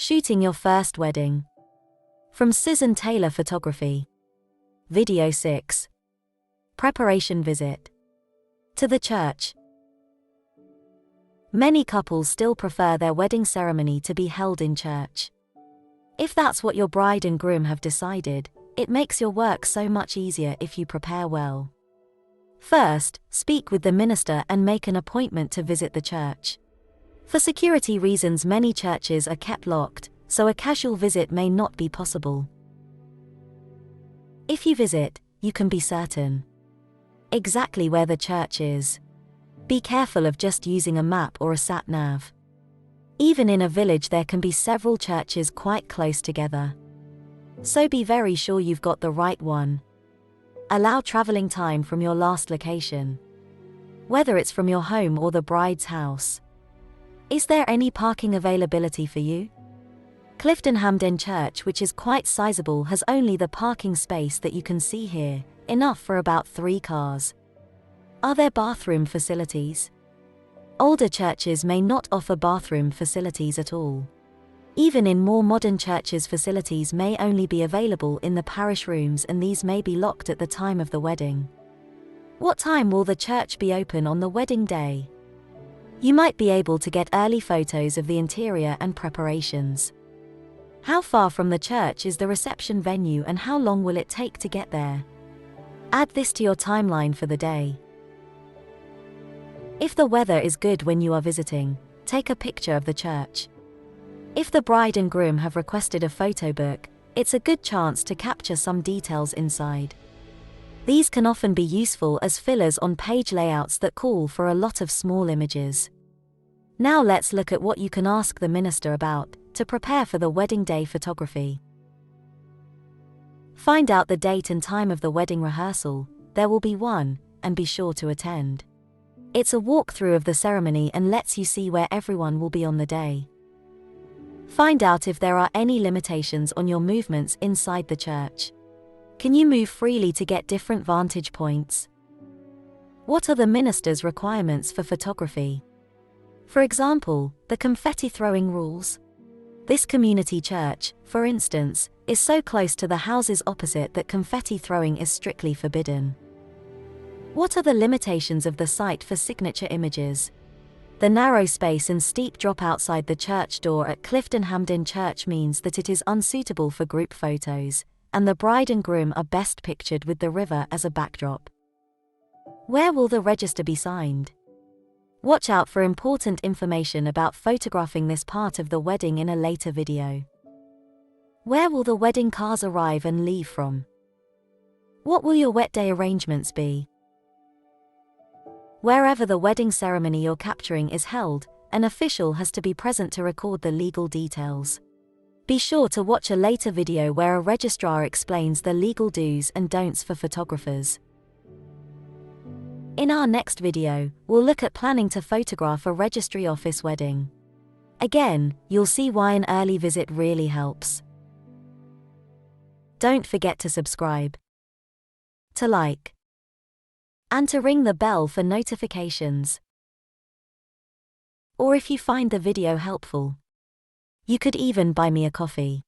Shooting your first wedding. From Susan Taylor Photography. Video 6. Preparation visit. To the church. Many couples still prefer their wedding ceremony to be held in church. If that's what your bride and groom have decided, it makes your work so much easier if you prepare well. First, speak with the minister and make an appointment to visit the church. For security reasons, many churches are kept locked, so a casual visit may not be possible. If you visit, you can be certain exactly where the church is. Be careful of just using a map or a sat-nav. Even in a village, there can be several churches quite close together. So be very sure you've got the right one. Allow traveling time from your last location, whether it's from your home or the bride's house. Is there any parking availability for you? Clifton Hampden Church, which is quite sizable, has only the parking space that you can see here, enough for about 3 cars. Are there bathroom facilities? Older churches may not offer bathroom facilities at all. Even in more modern churches, facilities may only be available in the parish rooms, and these may be locked at the time of the wedding. What time will the church be open on the wedding day? You might be able to get early photos of the interior and preparations. How far from the church is the reception venue, and how long will it take to get there? Add this to your timeline for the day. If the weather is good when you are visiting, take a picture of the church. If the bride and groom have requested a photo book, it's a good chance to capture some details inside. These can often be useful as fillers on page layouts that call for a lot of small images. Now let's look at what you can ask the minister about to prepare for the wedding day photography. Find out the date and time of the wedding rehearsal. There will be one, and be sure to attend. It's a walkthrough of the ceremony and lets you see where everyone will be on the day. Find out if there are any limitations on your movements inside the church. Can you move freely to get different vantage points? What are the minister's requirements for photography? For example, the confetti throwing rules. This community church, for instance, is so close to the houses opposite that confetti throwing is strictly forbidden. What are the limitations of the site for signature images? The narrow space and steep drop outside the church door at Clifton Hampden Church means that it is unsuitable for group photos, and the bride and groom are best pictured with the river as a backdrop. Where will the register be signed? Watch out for important information about photographing this part of the wedding in a later video. Where will the wedding cars arrive and leave from? What will your wet day arrangements be? Wherever the wedding ceremony you're capturing is held, an official has to be present to record the legal details. Be sure to watch a later video where a registrar explains the legal do's and don'ts for photographers. In our next video, we'll look at planning to photograph a registry office wedding. Again, you'll see why an early visit really helps. Don't forget to subscribe, to like, and to ring the bell for notifications. Or if you find the video helpful, you could even buy me a coffee.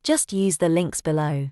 Just use the links below.